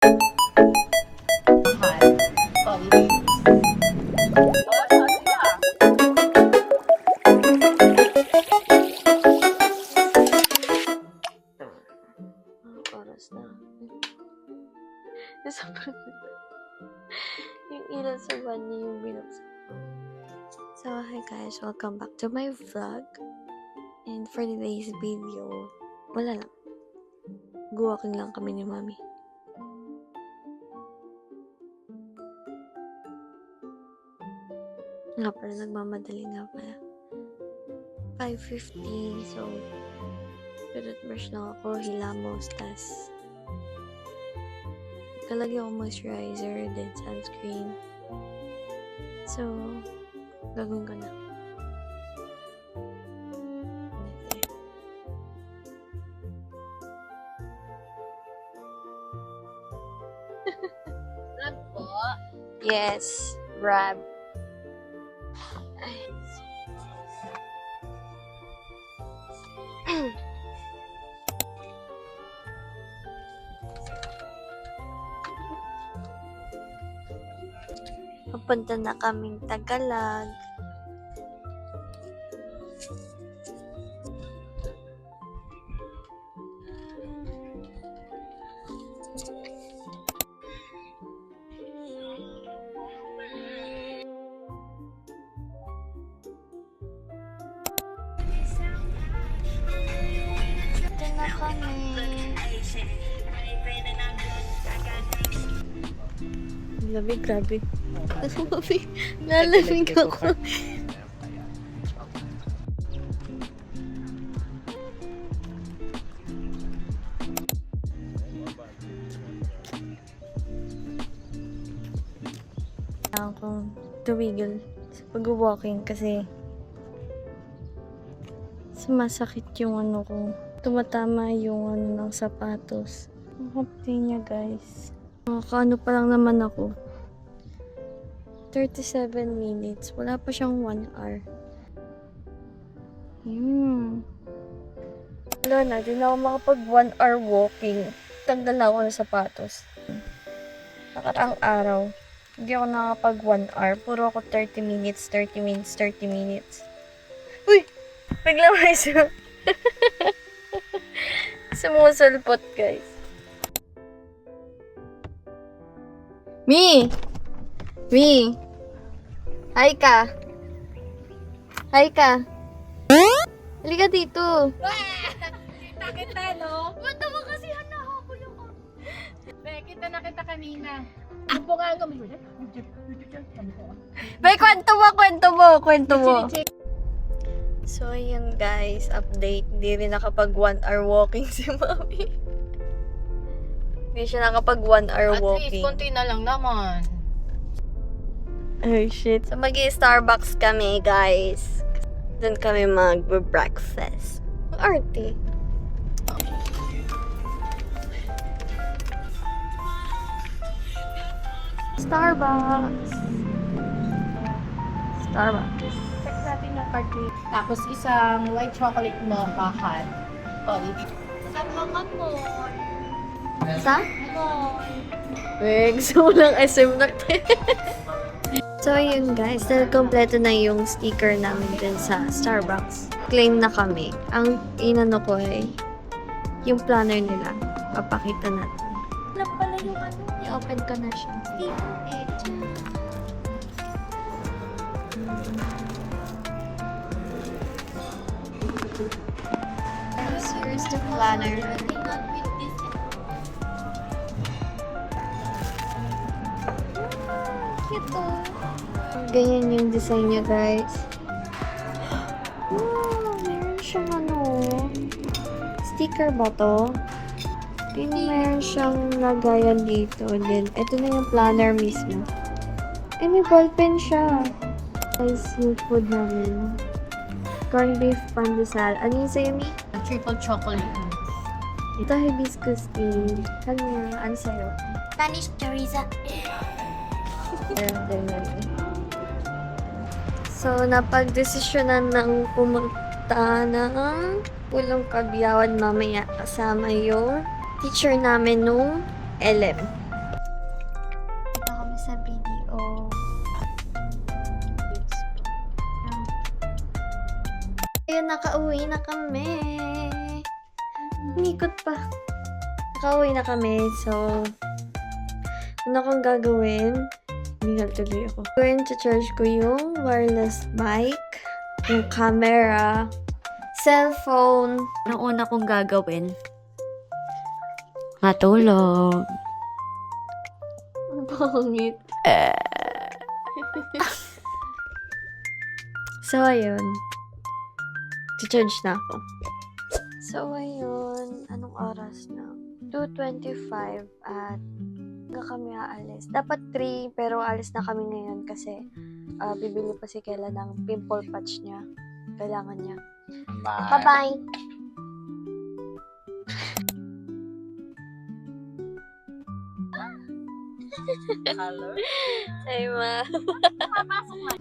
Oras na. Yung ilaw sa banyo yung binuksan. So, hi guys, welcome back to my vlog. And for today's video, wala lang. Walking lang kami ni Mami. Nga pala, nagmamadali nga pala. 5:15, so toothbrush lang ako, hilamos, tas kalagyan ako moisturizer, then sunscreen. So, gagawin ko na. Vlog po? Yes, Rab. Papunta na kaming Tagalog. Ito na kami. Lamig, grabe. Lalamig ako. Akong tumigil sa pag-walking kasi sumasakit yung ano ko. Tumatama yung ano ng sapatos. Ang hapti niya, guys. Nakakaano pa lang naman ako. 37 minutes. Wala pa siyang 1 hour. Wala na. Di na ako makapag 1 hour walking. Tanggal na ako ng sapatos. Nakaraang araw. Hindi ako nakapag 1 hour. Puro ako 30 minutes, 30 minutes, 30 minutes. Uy! Bigla may sumusulpot, guys. Mi! Mi! Hi ka! Hi ka! Halika dito! Kita, no? Ba't naman kasi hanahabol ako? Kita na kita kanina. Ang nga kami. Bay, kwento mo! So, ayun guys, update. Hindi rin nakapag 1 hour walking si Mami. Hindi siya nakapag 1 hour walking. At least, konti na lang naman. Oh shit. So, mag-i-Starbucks kami, guys. Doon kami mag-breakfast. Ang arte. Starbucks. Check natin yung card date. Tapos isang white chocolate mocha hot. Sa mga mall. Sa? Mall. Gusto mo lang SM na. So, ayun guys. Kompleto na yung sticker namin din sa Starbucks. Claim na kami. Ang inano ko ay yung planner nila. Papakita natin. Wala pala yung ano. I-open ko na siya. Here's the planner. Cute oh. Ganyan yung design niya, guys. Meron siyang ano. Sticker ba to? Meron siyang lagayan dito. Then, ito na yung planner mismo. May ballpen siya. Guys, yung food namin. Corned beef pandesal. Ano yung sa'yo, Mi? Triple chocolate. Ito, hibiscus tea. Ano sa'yo? Spanish chorizo. Meron din yan. So, napag-desisyonan ng pumunta ng Pulong Kabyawan mamaya kasama yung teacher namin nung LM. sa video. Ayun, nakauwi na kami. Nikot pa. Nakauwi na kami, so ano kong gagawin? Hingal tuloy ako. Going to charge ko yung wireless mic, yung camera, cellphone. Ang una kong gagawin, matulog. Ang pangit. So, ayun. To-charge na ako. So, ayun. Anong oras na? 2:25 at hanggang kami aalis. Dapat 3, pero alis na kami ngayon kasi bibili pa si Kela ng pimple patch niya. Kailangan niya. Bye-bye! Hello? Hey, ma. Papasok na.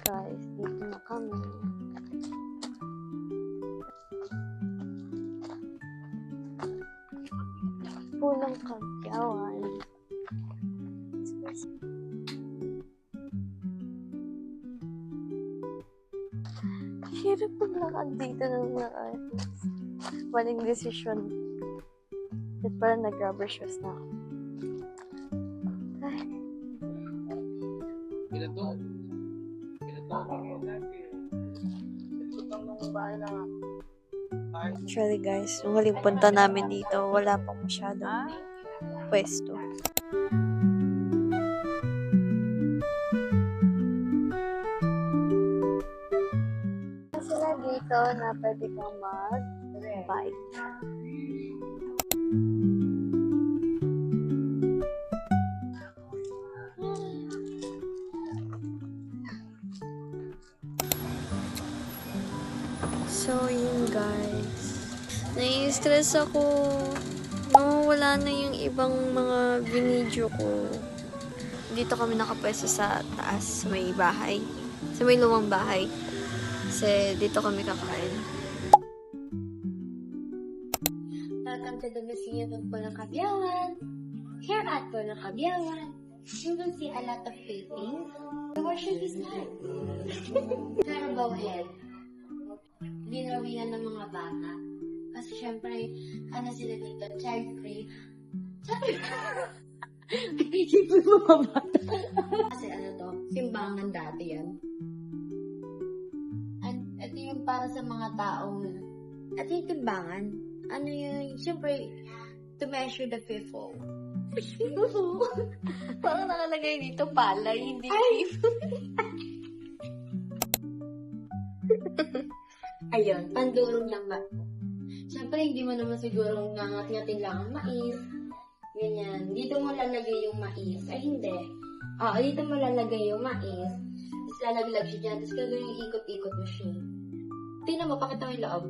Guys, dito na kami. Pulang kagyawan. Hirap maglakad dito ng maayos. Maling desisyon. At parang nag-rubber shoes na ako. Ay. Actually guys, nung huling punta namin dito, wala pang masyadong pwesto. Sila dito na pwede kang mag-bike. So, yun guys. Nai-stress ako. No, wala na yung ibang mga binidyo ko. Dito kami nakapwesto sa taas, sa may bahay. Sa may lumang bahay. Kasi dito kami kakain. Welcome to the Museum of Pulang Kabyawan. Here at Pulang Kabyawan, you will see a lot of paintings. The worship is live. Carabao head. Ginawian ng mga bata. Kasi syempre, ano sila dito, child-free. Child-free mga bata. Kasi ano to, simbangan dati yan. And ito yung para sa mga taong, ito yung timbangan. Ano yun, syempre, to measure the people. Parang nakalagay dito palay, hindi beef. Ayun, pandurog lang ba? Siyempre, hindi mo naman siguro nangat-ngatin lang ang mais. Ganyan. Dito mo lalagay yung mais. Ay, hindi. Oo, dito mo lalagay yung mais. Tapos lalaglag siya dyan. Tapos gagawin yung ikot-ikot mo siya. Tingnan mo, pakita mo yung loob.